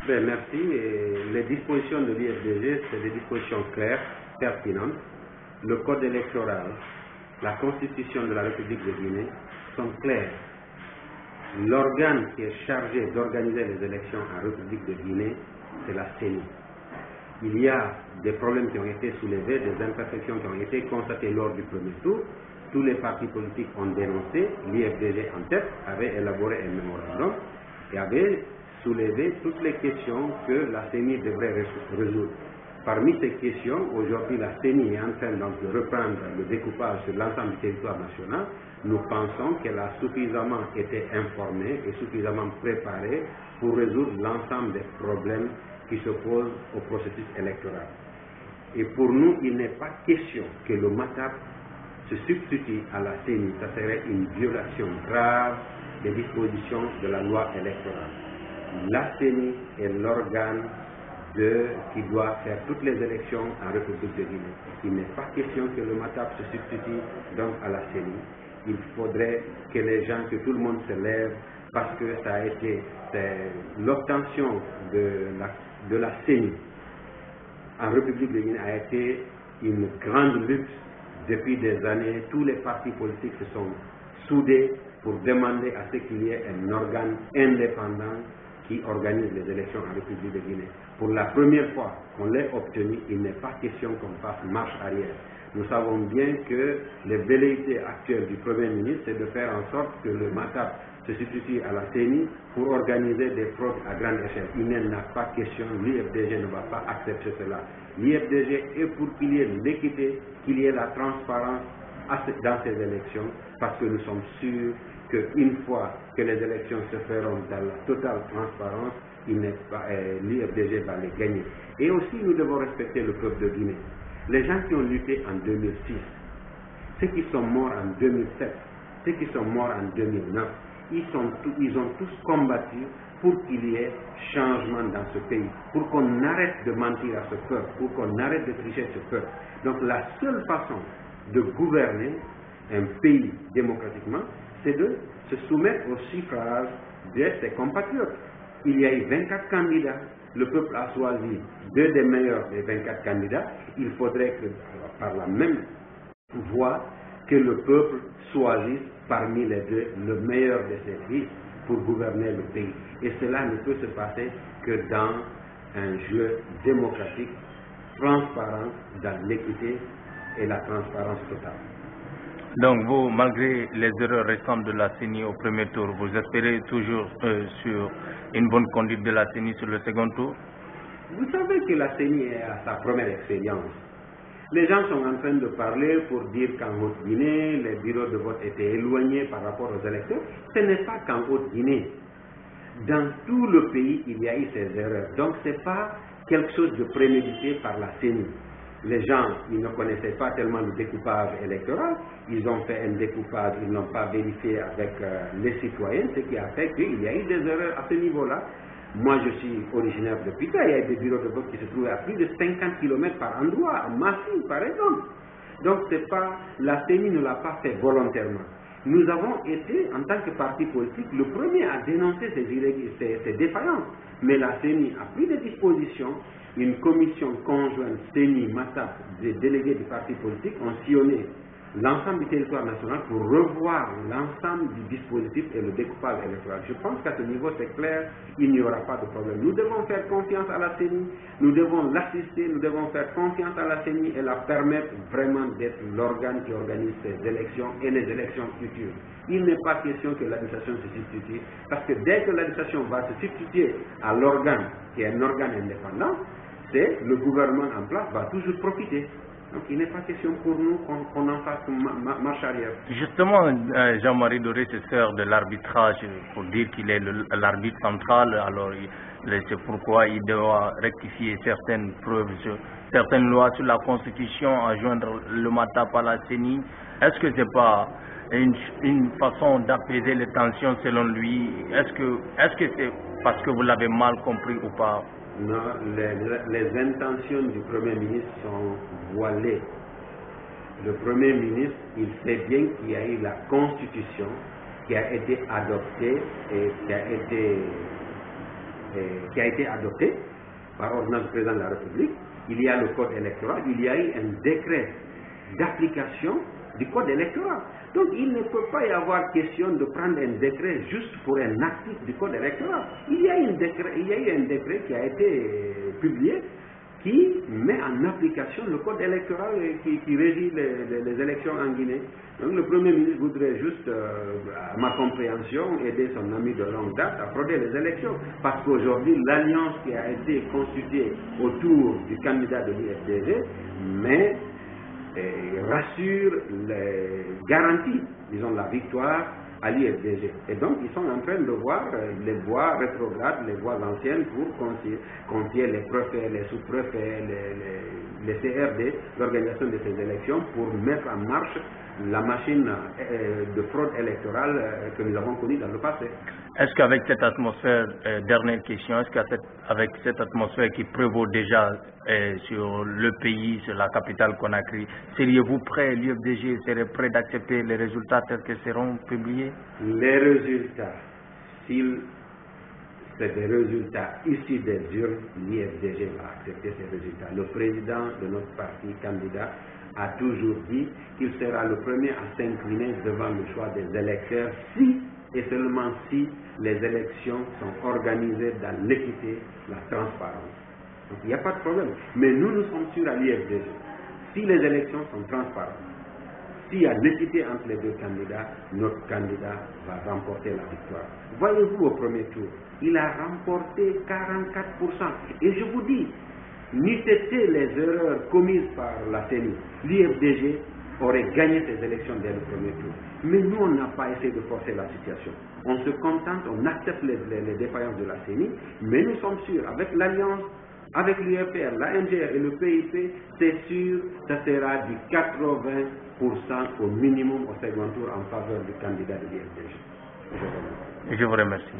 Ben, merci. Et les dispositions de l'IFDG, c'est des dispositions claires, pertinentes. Le code électoral, la constitution de la République de Guinée sont clairs. L'organe qui est chargé d'organiser les élections en République de Guinée, c'est la CENI. Il y a des problèmes qui ont été soulevés, des imperfections qui ont été constatées lors du premier tour. Tous les partis politiques ont dénoncé, l'IFDG en tête avait élaboré un mémorandum et avait soulevé toutes les questions que la CENI devrait résoudre. Parmi ces questions, aujourd'hui la CENI est en train donc de reprendre le découpage sur l'ensemble du territoire national. Nous pensons qu'elle a suffisamment été informée et suffisamment préparée pour résoudre l'ensemble des problèmes qui se posent au processus électoral. Et pour nous, il n'est pas question que le MATAP se substitue à la CENI. Ça serait une violation grave des dispositions de la loi électorale. La CENI est l'organe qui doit faire toutes les élections en République de Guinée. Il n'est pas question que le MATAP se substitue donc à la CENI. Il faudrait que les gens, que tout le monde se lève, parce que ça a été l'obtention de la CENI en République de Guinée a été une grande lutte depuis des années. Tous les partis politiques se sont soudés pour demander à ce qu'il y ait un organe indépendant qui organise les élections en République de Guinée. Pour la première fois qu'on l'ait obtenu, il n'est pas question qu'on fasse marche arrière. Nous savons bien que les velléités actuelles du Premier ministre, c'est de faire en sorte que le MATAP se substitue à la CENI pour organiser des fraudes à grande échelle. Il n'en a pas question, l'IFDG ne va pas accepter cela. L'IFDG est pour qu'il y ait l'équité, qu'il y ait la transparence dans ces élections, parce que nous sommes sûrs qu'une fois que les élections se feront dans la totale transparence, l'IFDG va les gagner. Et aussi, nous devons respecter le peuple de Guinée. Les gens qui ont lutté en 2006, ceux qui sont morts en 2007, ceux qui sont morts en 2009, ils ont tous combattu pour qu'il y ait changement dans ce pays, pour qu'on arrête de mentir à ce peuple, pour qu'on arrête de tricher ce peuple. Donc la seule façon de gouverner un pays démocratiquement, c'est de se soumettre au suffrage de ses compatriotes. Il y a eu 24 candidats, le peuple a choisi 2 des meilleurs des 24 candidats. Il faudrait que, par la même voie, que le peuple choisisse parmi les 2 le meilleur de ses fils pour gouverner le pays. Et cela ne peut se passer que dans un jeu démocratique, transparent, dans l'équité et la transparence totale. Donc vous, malgré les erreurs récentes de la CENI au premier tour, vous espérez toujours sur une bonne conduite de la CENI sur le second tour? Vous savez que la CENI est à sa première expérience. Les gens sont en train de parler pour dire qu'en Haute-Guinée, les bureaux de vote étaient éloignés par rapport aux électeurs. Ce n'est pas qu'en Haute-Guinée. Dans tout le pays, il y a eu ces erreurs. Donc ce n'est pas quelque chose de prémédité par la CENI. Les gens, ils ne connaissaient pas tellement le découpage électoral. Ils ont fait un découpage, ils n'ont pas vérifié avec les citoyens, ce qui a fait qu'il y a eu des erreurs à ce niveau-là. Moi, je suis originaire de Pita, il y a des bureaux de vote qui se trouvaient à plus de 50 km par endroit, à Massy, par exemple. Donc, la CENI ne l'a pas fait volontairement. Nous avons été, en tant que parti politique, le premier à dénoncer ces défaillances. Mais la CENI a pris des dispositions. Une commission conjointe CENI-MATAP, des délégués du parti politique, ont sillonné l'ensemble du territoire national pour revoir l'ensemble du dispositif et le découpage électoral. Je pense qu'à ce niveau, c'est clair, il n'y aura pas de problème. Nous devons faire confiance à la CENI, nous devons l'assister, nous devons faire confiance à la CENI et la permettre vraiment d'être l'organe qui organise ces élections et les élections futures. Il n'est pas question que l'administration se substitue, parce que dès que l'administration va se substituer à l'organe, qui est un organe indépendant, c'est le gouvernement en place va toujours profiter. Donc il n'est pas question pour nous qu'on en fasse marche arrière. Justement, Jean-Marie Doré se sert de l'arbitrage pour dire qu'il est l'arbitre central, alors c'est pourquoi il doit rectifier certaines preuves, certaines lois sur la Constitution, à joindre le MATAP à la CENI. Est-ce que ce n'est pas une façon d'apaiser les tensions selon lui? Est-ce que c'est parce que vous l'avez mal compris ou pas? Non, les intentions du Premier ministre sont voilées. Le Premier ministre, il sait bien qu'il y a eu la Constitution qui a été adoptée et qui a été qui a été adopté par ordonnance du président de la République. Il y a le code électoral, il y a eu un décret d'application du code électoral. Donc il ne peut pas y avoir question de prendre un décret juste pour un article du code électoral. Il y a eu un décret qui a été publié qui met en application le code électoral qui régit les élections en Guinée. Donc le Premier ministre voudrait juste, à ma compréhension, aider son ami de longue date à frauder les élections. Parce qu'aujourd'hui, l'alliance qui a été constituée autour du candidat de l'UFDG, mais rassure les garanties, disons, la victoire à l'UFDG. Et donc, ils sont en train de voir les voies rétrogrades, les voies anciennes pour confier les préfets, les sous-préfets, les CRD, l'organisation de ces élections pour mettre en marche la machine de fraude électorale que nous avons connue dans le passé. Est-ce qu'avec cette atmosphère, dernière question, est-ce qu'avec cette atmosphère qui prévaut déjà sur le pays, sur la capitale Conakry, seriez-vous prêt, l'UFDG serait prêt d'accepter les résultats tels qu'ils seront publiés? Les résultats, s'il c'est des résultats issus des urnes, l'UFDG va accepter ces résultats. Le président de notre parti candidat a toujours dit qu'il sera le premier à s'incliner devant le choix des électeurs si et seulement si les élections sont organisées dans l'équité, la transparence. Donc il n'y a pas de problème. Mais nous sommes sûrs à l'UFDG. Si les élections sont transparentes, s'il y a l'équité entre les deux candidats, notre candidat va remporter la victoire. Voyez-vous au premier tour, il a remporté 44%. Et je vous dis, n'eût été les erreurs commises par la CENI, l'UFDG aurait gagné ces élections dès le premier tour. Mais nous, on n'a pas essayé de forcer la situation. On se contente, on accepte les défaillances de la CENI, mais nous sommes sûrs, avec l'Alliance, avec l'UFR, l'ANGR et le PIP, c'est sûr, ça sera du 80% au minimum au second tour en faveur du candidat de l'UFDG. Je vous remercie.